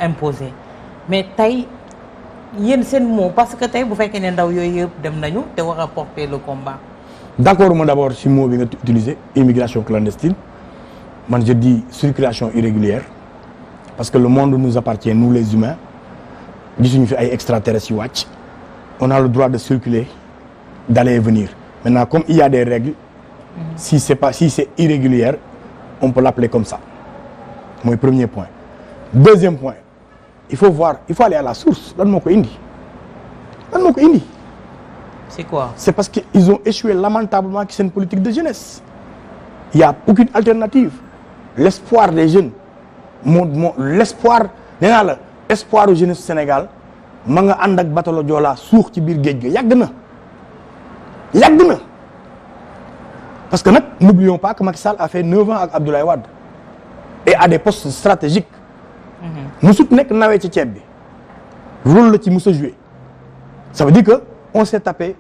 imposé mais tey yéen seen mot parce que tey bu fekkee ne ndaw yooyu yëpp dem nañu te war a porter le combat. d'accord moi d'abord si mot bi nga utilisé immigration clandestine man je dis circulation irrégulière parce que le monde nous appartient nous les humains gisuñu fi ay extraterrestres yu wàcc on a le droit de circuler d'aller et venir maintenant comme il y a des règles si c'est irrégulière on peut l'appeler comme ça mooy premier point. Deuxième point il faut aller à la source lan moo ko indi. C'est quoi? C'est parce que ils ont échoué lamentablement ci seen politique de jeunesse. Il y a aucune alternative. L'espoir des jeunes l'espoir nee naa la espoir aux jeunesse Sénégal ma nga ànd ak batalo Joola suux ci biir géej ga yàgg na parce que nag n'oublions pas que Macky Sall a fait 9 ans ak Abdoulaye Wade et à des postes stratégiques. musut nekk nawee ci ceeb bi rôle la ci mus a joué ça veut dire que on s'est tapé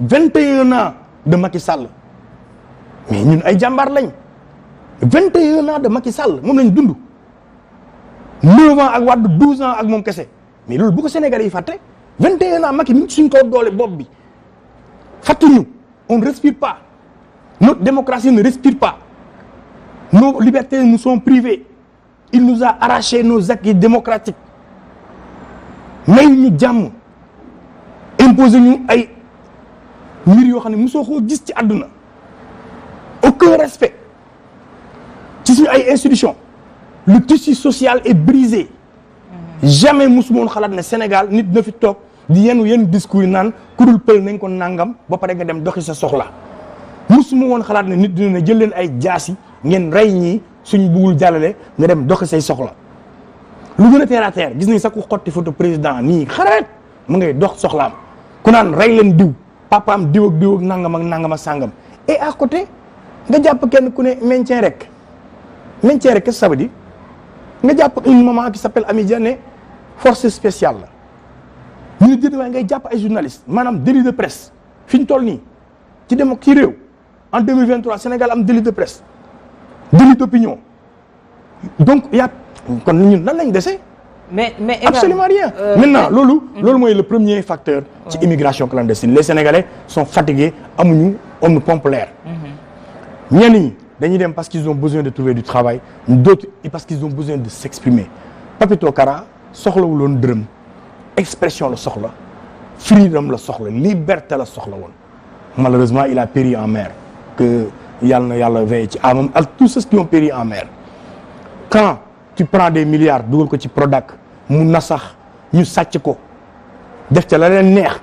21 ans de Macky Sall mais ñun ay jàmbaar lañ 21 ans de Macky Sall moom lañ dund 9 ans ak Wade 12 ans ak moom kese mais loolu bu ko Sénégalais yi fàtte 21 ans Macky mi ngi suñ kaw doole bopp bi fàttuñu on ne respire pas notre démocratie ne respire pas nos libertés nous sont privées. Il nous a arraché nos acquis démocratiques may ñu jàmm imposé ñu ay mbir yoo xam ne mosoo koo gis ci àdduna aucun respect ci suñu ay institutions le tissu social est brisé jamais mosuma woon xalaat ne Sénégal nit na fi toog di yenn discours yi naan kurul pël nañ ko nangam ba pare nga dem doxi sa soxla mosuma woon xalaat ne nit dina ne jël leen ay jaasi ngeen rey ñii suñ bugul jàllale nga dem doxi say soxla lu gën a terre à terre gis nañ sax ku xotti photo président nii xareet mu ngay dox soxlaam ku naan rey leen diw papaam diw ak nangam ak sàngam et à côté nga jàpp kenn ku ne maintien rek qu'est-ce que ça veut dire nga jàpp une maman qui s'appelle Amy Dia ne force spéciale la ñu ne déet waaye ngay jàpp ay journalistes maanaam délit de presse fi ñu toll nii ci réew en 2023 Sénégal am délit de presse délit d'opinion donc y a kon ñun lan lañ dese. mais absolument rien. Maintenant loolu mooy le premier facteur. ci immigration clandestine les Sénégalais sont fatigués amuñu on nous pompe l'air. ñenn ñi dañuy dem parce qu'ils ont besoin de trouver du travail d'autres parce qu'ils ont besoin de s'exprimer Papito Kara soxlawuloon dërëm expression la soxla freedom la soxla liberté la soxla woon malheureusement il a péri en mer que yàlla veille ci amam ak tous ceux qui ont péri en mer quand tu prends des milliards dugal ko ci Prodac mu nasax ñu sàcc ko def ca la leen neex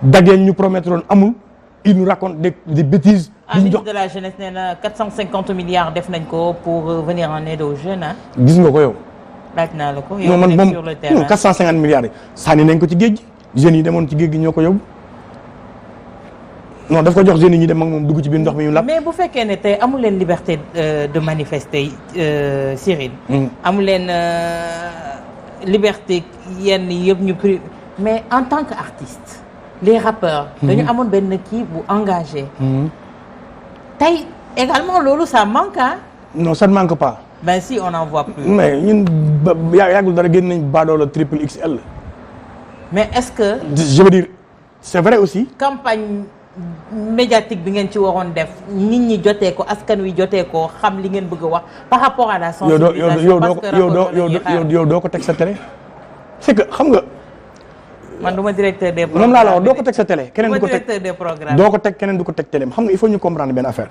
dageen ñu promettre woon amul il nous raconte des bêtises. ministre de la jeunesse nee na 450 milliards def nañ ko pour venir en aide aux jeunes ah. gis nga ko yow. laaj naa la ko yow nekk sur le terrain non 450 milliards yi sànni nañ ko ci géej gi jeunes yi demoon ci géej gi ñoo ko yóbbu. non daf ko jox jeunes yi ñu dem ak moom dugg ci biir ndox mi ñu lap. mais bu fekkee ne tey amu leen liberté de manifester Cyril. amu leen liberté yenn yëpp ñu pri mais en tant qu'artiste les rappeurs. dañu amoon benn kii bu engagé. tey également loolu ça manque ah. non ça ne manque pas. ben si on en voit plus. mais ñun yàggul dara génn nañ Badoola triple XL. mais est-ce que. je veux dire c'est vrai aussi. campagne médiatique bi ngeen ci waroon def nit ñi jotee ko askan wi jotee ko xam li ngeen bëgg a wax par rapport à la sensibilisation. parce que yow doo ko teg sa télé. c'est que xam nga. man du ma directeur des programmes moom laa la wax doo ko teg sa télé. keneen du ko teg directeur des programmes doo ko teg keneen du ko teg télé xam nga il faut ñu comprendre benn affaire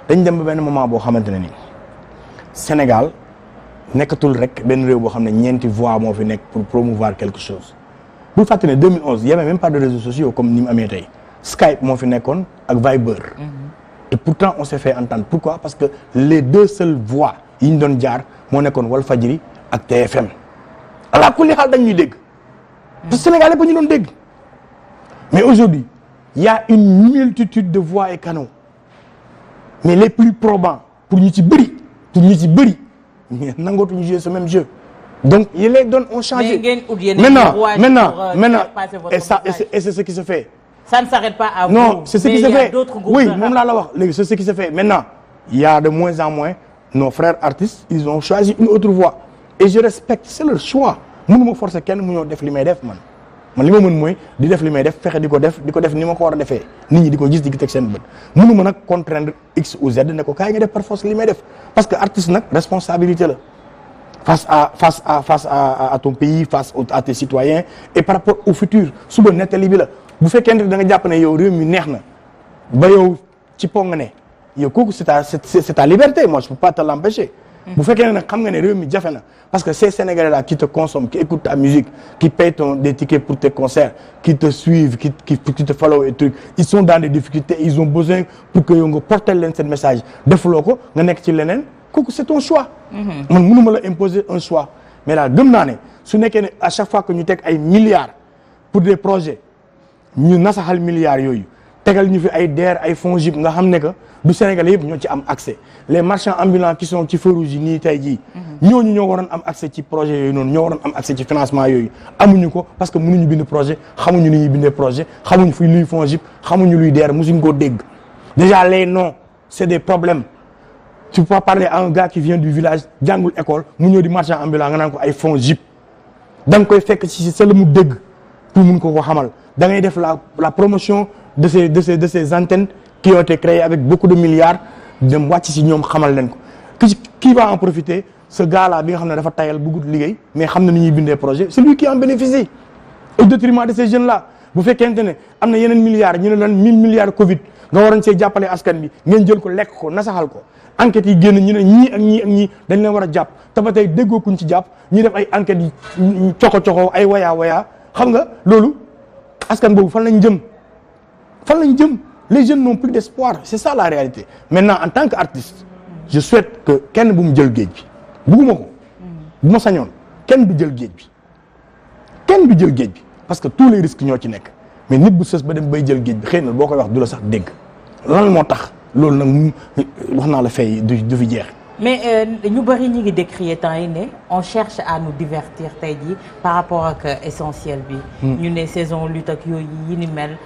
dañ dem ba benn moment boo xamante ne nii Sénégal nekkatul rek benn réew boo xam ne ñeenti voix moo fi nekk pour promouvoir quelque chose. bu fàtte ne 2011 y avait même pas de réseaux sociaux comme ni mu amee tey Skype moo fi nekkoon ak Viber. et pourtant on s'est fait entendre pourquoi parce que les deux seules voix yi ñu doon jaar moo nekkoon Walfadjri ak TFM ala kulli xaal dañ ñuy dégg. parce que Sénégal yëpp ñu doon dégg mais aujourd'hui il y a une multitude de voix et canaux mais les plus probants pour ñu ci bëri nangootuñu jouer ce même jeu donc les donnes ont changé. maintenant et c'est ce qui se fait. ça ne s'arrête pas à vous. Non, c'est ce qui se fait. Oui, moom laa la wax léegi c'est ce qui se fait maintenant il y a de moins en moins nos frères artistes ils ont choisi une autre voie et je respecte c'est leur choix mënuma forcer kenn mu ñëw def li may def man li ma mën mooy di def li may def fexe di ko def ni ma ko war a defee nit ñi di ko gis di ko teg seen bët mënuma nag contraindre x ou z ne ko kaay nga def par force li may def parce que artiste nag responsabilité la face à ton pays face à tes citoyens et par rapport au futur suba nettali bi la bu fekkente da nga jàpp ne yow réew mi neex na ba yow ci po nga ne yow kooku c'est ta liberté moi je peux pas te l'empêcher bu fekkee ne nag xam nga ne réew mi jafe na parce que ces Sénégalais là qui te consomment qui écoutent ta musique qui payent des tickets pour tes concerts qui te suivent qui te follow et trucs ils sont dans des difficultés ils ont besoin pour que yow nga porter leen seen message defuloo ko nga nekk ci leneen kooku c'est ton choix man mënuma la imposer un choix mais là gëm naa ne su nekkee ne à chaque fois que ñu teg ay milliards pour des projets ñu nasaxal milliards yooyu tegal ñu fi ay DER ay FONGIP nga xam ne que du Sénégalais yëpp ñoo ci am accès les marchands ambulants qui sont ci feu rouge yi nii tey jii ñooñu ñoo waroon am accès ci projet yooyu noonu ñoo waroon am accès ci financement yooyu amuñu ko parce que mënuñu bind projet xamuñu ni ñuy bindee projet xamuñu fuy luy FONGIP xamuñu luy DER musuñ koo dégg déjà les noms c'est des problèmes tu peux pas parler à un gars qui vient du village jàngul école mu ñëw di marchand ambulant nga naan ko ay FONGIP da nga koy fekk ci sa la mu dégg pour mun ko xamal da ngay def la promotion de ces antennes qui ont été créées avec beaucoup de milliards dem wàcc si ñoom xamal leen ko qui va en profiter ce gars là bi nga xam ne dafa tayal bëggut liggéey mais xam na ni ñuy bindee projet c'est lui qui en bénéficie au détriment de ces jeunes là bu fekkente ne am na yeneen milliards ñu ne lan 1000 milliards Covid nga waroon see jàppale askan bi ngeen jël ko lekk ko nasaxal ko enquêtes yi génn ñu ne ñii ak ñii dañ leen war a jàpp te ba tey déggoo kuñ ci jàpp ñi def ay enquêtes yi coxo ay waya xam nga loolu askan boobu fan lañ jëm les jeunes n'ont plus d'espoir c'est ça la réalité maintenant en tant qu'artiste je souhaite que kenn bu mu jël géej bi bugguma ko bu ma sañoon kenn du jël géej bi parce que tous les risques ñoo ci nekk mais nit bu sës ba dem bay jël géej bi xëy na boo koy wax du la sax dégg lan moo tax loolu nag wax naa la fay du fi jeex mais ñu bëri ñu ngi décrier temps yi ne on cherche à nous divertir tey jii par rapport ak essentiel bi ñu ne saison lutte ak yooyu yi ni mel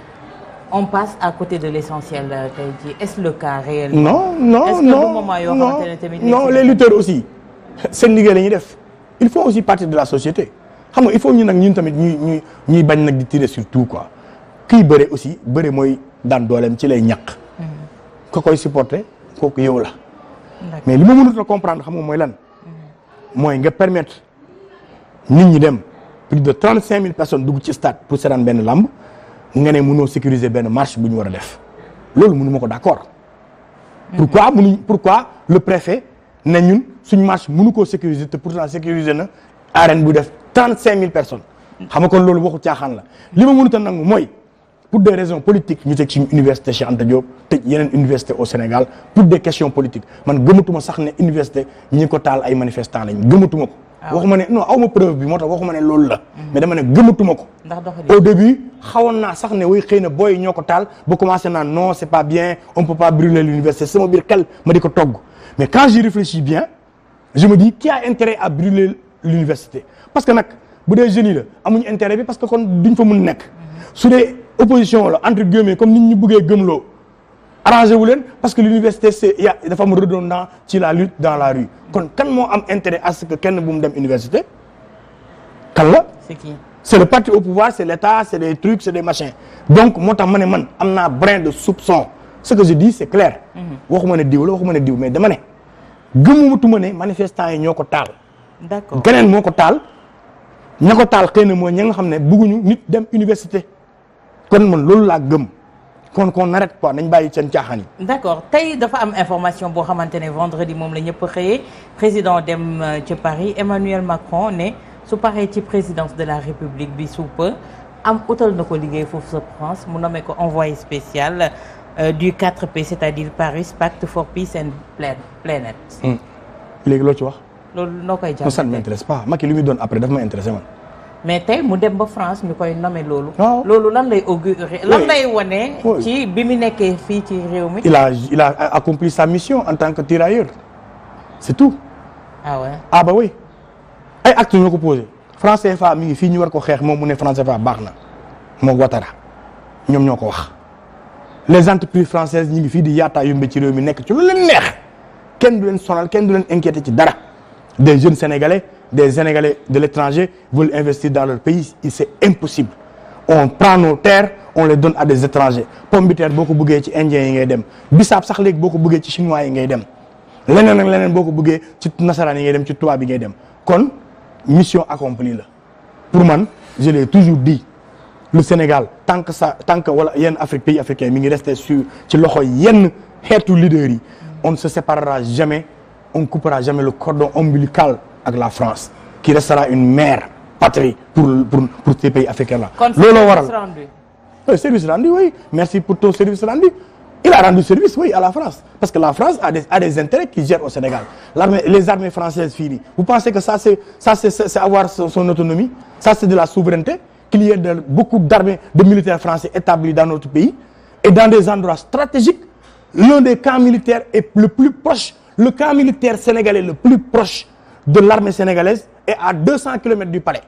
on passe à côté de l'essentiel tey jii est-ce le cas réellement est-ce que du moment yoo xamante ne tamit non les lutteurs aussi seen liggéey la ñuy def il faut aussi partir de la société xam nga il faut ñun tamit ñuy bañ nag di tirer sur tout quoi kii bëre aussi bëre mooy daan dooleem ci lay ñaq ko koy supporter kooku yow la mais li ma mënut a comprendre xam nga mooy lan mooy nga permettre nit ñi dem plus de 35 000 personnes dugg ci stade pour seetaan benn lamb nga ne mënoo sécuriser benn marche bu ñu war a def loolu mënuma ko d'accord pourquoi le préfet ne ñun suñ marche mënu koo sécuriser te pourtant sécuriser na arène bu def 35 000 personnes xam nga kon loolu waxu caaxaan la li ma mënut a nangu mooy pour des raisons politiques ñu teg suñu université Cheikh Anta Diop tëj yeneen université au Sénégal pour des questions politiques man gëmatuma sax ne université ñi ko taal ay manifestants lañ gëmatuma ko waxuma ne non awma preuve bi moo tax waxuma ne loolu la mais dama ne gëmatuma ko au début xawoon naa sax ne way xëy na booy ñoo ko taal ba commencé naa non c'est pas bien on peut pas brûler l'université sama biir xel ma di ko togg mais quand j'y réfléchis bien je me dis qui a intérêt à brûler l'université parce que nag bu dee jeunes yi la amuñu intérêt bi parce que kon duñ fa mun nekk su dee opposition la entre guillemets comme nit ñi bëggee gëmloo arrangé wu leen parce que l'université dafa am redondant ci la lutte dans la rue kon kan moo am intérêt à ce que kenn bu mu dem université kan la c'est qui c'est le parti au pouvoir c'est l'État c'est des trucs c'est des machins donc moo tax ma ne man am naa brin de soupçon ce que je dis c'est clair waxuma ne diw la waxuma ne diw mais dama ne gëmumatuma ne manifestants yi ñoo ko taal d'accord keneen moo ko taal ña ko taal xëy na mooy ña nga xam ne bëgguñu nit dem université kon man loolu laa gëm qu'on arrête pas nañ bàyyi seen caaxaan yi. d'accord tey dafa am information boo xamante ne vendredi moom la ñëpp xëyee président dem ci Paris Emmanuel Macron ne su paree ci présidence de la République bi sous peu am utal na ko liggéey foofu sa France mu nommé ko envoyé spécial du 4P c'est-à-dire Paris Pacte for Peace and Planet. léegi loo ci wax. loolu noo koy jàpp ça ne m'intéresse pas Macky li muy doon après dafa ma intéressé man. mais tey mu dem ba France ñu koy nommer loolu. waaw loolu lan lay augurer lan lay wane. ci bi mu nekkee fii ci réew mi. il a accompli sa mission en tant que tirailleur c'est tout. ah ouais ah bah oui ay actes ñoo ko posé franc CFA mi ngi fii ñu war ko xeex moom mu ne franc CFA baax na moom Ouattara ñoom ñoo ko wax. les entreprises françaises ñi ngi fii di yaataa yumbe ci réew mi nekk ci lu leen neex kenn du leen sonal kenn du leen inquiété ci dara des jeunes sénégalais des Sénégalais de l'étranger veulent investir dans leur pays c'est impossible on prend nos terres on les donne à des étrangers pomme de terre boo ko bëggee ci indiens yi ngay dem bisaab sax léegi boo ko bëggee ci chinois yi ngay dem leneen ak leneen boo ko bëggee ci nasaraan yi ngay dem ci tubaab yi ngay dem kon mission accomplie la pour man je l'ai toujours dit le Sénégal tant que wala yenn Afrique pays africain mi ngi resté sur ci loxo yenn xeetu leaders yi on ne se séparera jamais on coupera jamais le cordon ombilical avec la France qui restera une mère patrie pour ces pays africains là. looloo waral service rendu oui merci pour ton service rendu il a rendu service oui à la France parce que la France a des intérêts qui gèrent au Sénégal les armées françaises fii nii vous pensez que ça c'est avoir son autonomie ça c'est de la souveraineté qu'il y ait beaucoup d'armées de militaires français établis dans notre pays et dans des endroits stratégiques l'un des camps militaires est le plus proche le camp militaire sénégalais le plus proche de l'armée sénégalaise est à 200 kilomètres du palais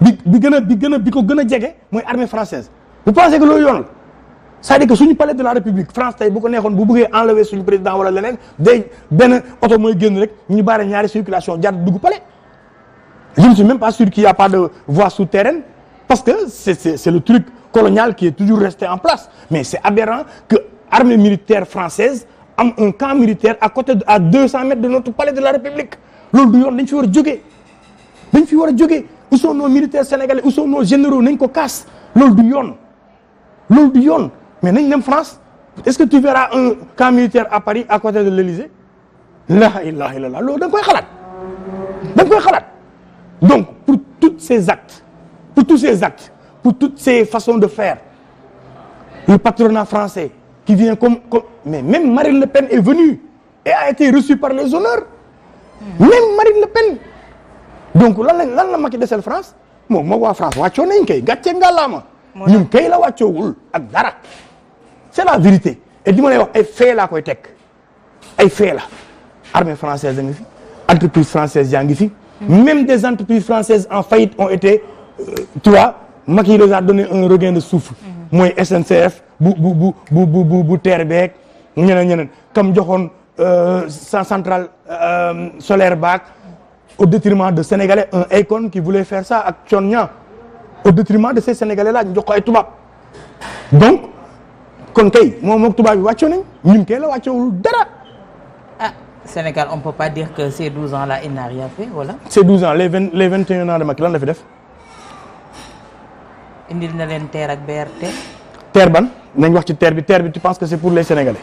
bi ko gën a jege mooy armée française vous pensez que loolu yoon la c'est-à-dire que suñu palais de la République France tey bu ko neexoon bu bëggee enlever suñu président wala leneen day benn oto mooy génn rek ñu baare ñaari circulation jaar dugg palais je ne suis même pas sûr qu'il y a pas de voie souterraine parce que c'est le truc colonial qui est toujours resté en place mais c'est aberrant que armée militaire française am un camp militaire à 200 mètres de notre palais de la République loolu du yoon dañ fi war a jógee où sont nos militaires sénégalais où sont nos généraux nañ ko kaas loolu du yoon mais nañ dem France est-ce que tu verras un camp militaire à Paris à côté de l'Élysée la ilaha illallah loolu da nga koy xalaat donc pour tous ces actes pour toutes ces façons de faire le patronat français qui vient comme mais même Marine Le Pen est venue et a été reçue par les honneurs même Marine Le Pen donc lan la Macky desel France moom moo waa France wàccoo nañ kay gàcce ngàllaama ñun kay la wàccoowul ak dara c'est la vérité et li ma lay wax ay fait laa koy teg ay fait la armée française a ngi fi entreprise française yaa ngi fi même des entreprises françaises en faillite ont été tu vois Macky les a donné un regain de souffle mooy SNCF bu terre beeg ñeneen comme joxoon centrale solaire baak au détriment de Sénégalais un Akon qui voulait faire ça ak Thione au détriment de ces Sénégalais là ñu jox ko ay tubaab donc kon kay moom ak tubaab yi wàccoo nañ ñun kay la wàccoowul dara. ah Sénégal on peut pas dire que ces 12 ans là il n'a rien fait voilà. ces 12 ans les 21 ans de Macky lan la fi def. indil na leen TER ak BRT. TER ban nañ wax ci TER bi tu penses que c'est pour les Sénégalais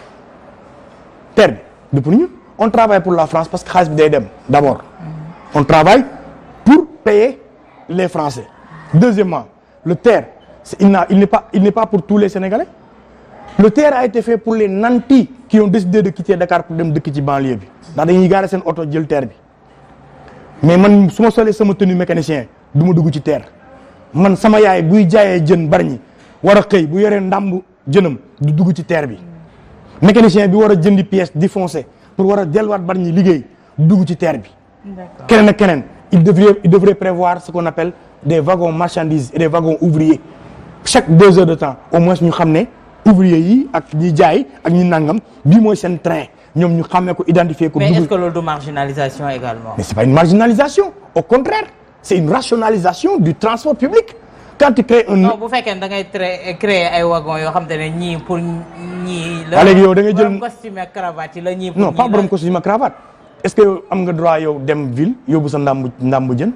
TER bi du pour ñu on travaille pour la France parce que xaalis bi day dem d'abord. On travaille pour payer les Français. Deuxièmement, le TER, il n'est pas pour tous les Sénégalais. Le TER a été fait pour les nantis qui ont décidé de quitter Dakar pour dem dëkk ci banlieue bi ndax dañuy garer seen oto jël TER bi mais man su ma solee sama tenue mécanicien du ma dugg ci TER man sama yaay buy jaayee jën Bargny war a xëy bu yoree ndàmb jënam du dugg ci TER bi mécanicien bi war a jëndi pièce di foncer pour war a delluwaat Bargny liggéey du dugg ci TER bi. keneen ak keneen il devrait prévoir ce qu'on appelle des wagons marchandises et des wagons ouvriers chaque 2 heures de temps au moins ñu xam ne ouvriers yi ak ñi jaay ak ñi nangam bii mooy seen train ñoom ñu xamee ko identifier ko. mais est-ce que loolu du marginalisation également. mais c'est pas une marginalisation au contraire c'est une rationalisation du transport public quand tu crées un. non bu fekkee da ngay créer ay wagons yoo xam te ne ñii pour ñii. la léegi yow da ngay jël borom costume ak cravate yi la ñii. pour non pas borom costume ak cravate. est-ce que am nga droit yow dem ville yóbbu sa ndàmbu jën.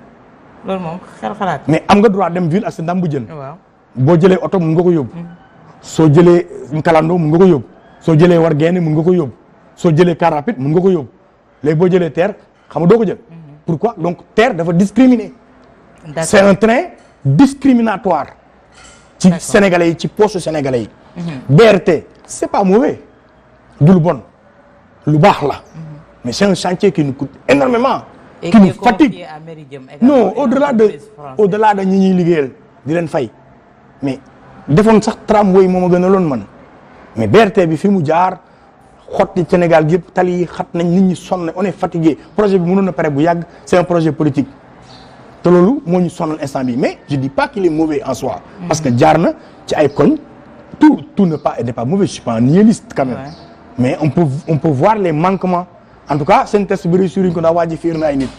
loolu moom xel xalaat. mais am nga droit dem ville ak sa ndàmbu jën. waaw boo jëlee oto mun nga ko yóbbu. soo jëlee kalandoo mun nga ko yóbbu. soo jëlee war geene mun nga ko yóbbu. soo jëlee car rapide mun nga ko yóbbu léegi boo jëlee TER xam nga doo ko jël. pourquoi donc TER dafa discriminer. c'est un train discriminatoire. ci sénégalais yi ci poche sénégalais yi. BRT c'est pas mauvais du lu bon lu baax la. mais c'est un chantier qui nous coûte énormément et qui nous fatigue non au-delà de ñi ñuy liggéeyal di leen fay mais defoon sax tramway moo ma gën a loon man mais BRT bi fi mu jaar xotti Sénégal gi yëpp tali yi xat nañ nit ñi sonn on est fatigué projet bi mënoon na pare bu yàgg c'est un projet politique te loolu moo ñu sonnal instant bi mais je dis pas qu'il est mauvais en soi parce que jaar na ci ay koñ tout n'est pas mauvais je suis pas un nihiliste quand même mais on peut voir les manquements en tout cas seen test bi réussir ko ndax waa ji fiir na ay nit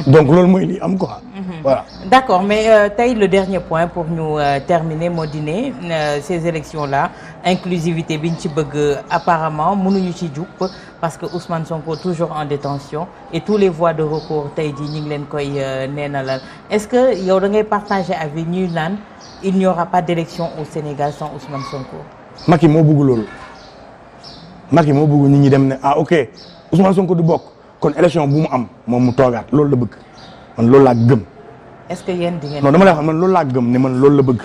donc loolu mooy li am quoi. voilà. d'accord mais tey le dernier point pour ñu terminer moo di ne ces élections là inclusivité bi ñu ci bëgg apparemment mënuñu ci jub parce que Ousmane Sonko toujours en détention et tous les voies de recours tey jii ñu ngi leen koy neenalal est-ce que yow da ngay partager avis ñuy naan il n'y aura pas d'élection au Sénégal sans Ousmane Sonko. Macky moo bëgg loolu Macky moo bëgg nit ñi dem ne ah ok Ousmane Sonko du bokk kon élection bu mu am moom mu toogaat loolu la bëgg man loolu laa gëm. est-ce que yéen di ngeen. non dama lay wax man loolu laa gëm ne man loolu la bëgg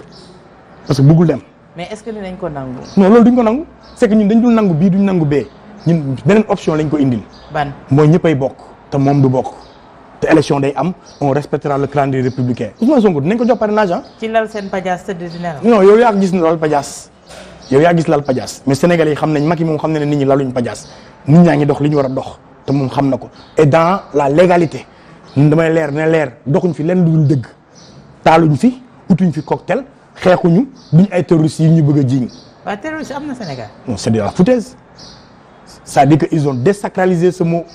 parce que bëggul dem. mais est-ce que dinañ ko nangu. non loolu duñ ko nangu c'est que ñun dañ dul nangu bii duñ nangu bee ñun beneen option lañ ko indil. ban mooy ñëppay bokk te moom du bokk te élection day am on respectera le calendrier républicain Ousmane Sonko dinañ ko jox parrainage ah. ci lal seen pajaas tëdd di nelaw. non yow yaa gis lal pajaas yow yaa gis lal pajaas mais Sénégalais yi xam nañ Macky moom xam na ne nit ñi laluñ pajaas nit ñaa ngi dox li ñu war a dox te moom xam na ko et dans la légalité ñun damay leer ne leer doxuñ fi lenn lu dul dëgg taaluñ fi utuñ fi cocktail xeexuñu duñ ay terroristes yi ñu bëgg a jiiñ. waaw terroriste am na Sénégal. non c'est de la foutaise c'est-à-dire que ils ont désacralisé ce mot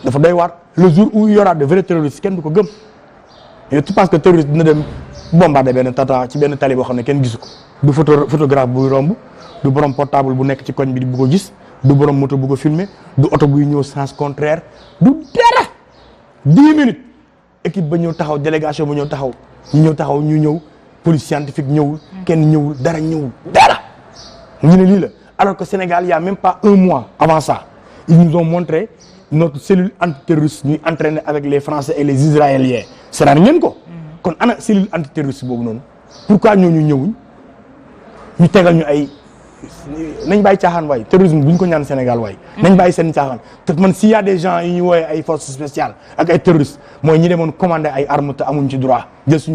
dafa doy waar le jour où il y aura de vrais terroristes kenn du ko gëm et tu penses que terroriste dina dem bombarder benn tata ci benn tali boo xam ne kenn gisu ko du photographe buy romb du borom portable bu nekk ci koñ bi bu ko gis du borom moto bu ko filmer du oto buy ñëw sens contraire du dara 10 minutes équipe ba ñëw taxaw délégation ba ñëw taxaw ñu ñëw police scientifique ñëwul kenn ñëwul dara ñu ne lii la alors que Sénégal il y a même pas un mois avant ça ils nous ont montré notre cellule antiterroriste ñuy entraîner avec les Français et les Israéliens seetaan ngeen ko kon ana cellule antiterroriste boobu noonu pourquoi ñooñu ñëwuñ ñu tegal ñu ay nañ bàyyi caaxaan waay terrorisme bu ñu ko ñaan Sénégal waay nañ bàyyi seen caaxaan te man s'il y a des gens yi ñu wooyee ay forces spéciales ak ay terroristes mooy ñi demoon commander ay armes te amuñ ci droit jël suñu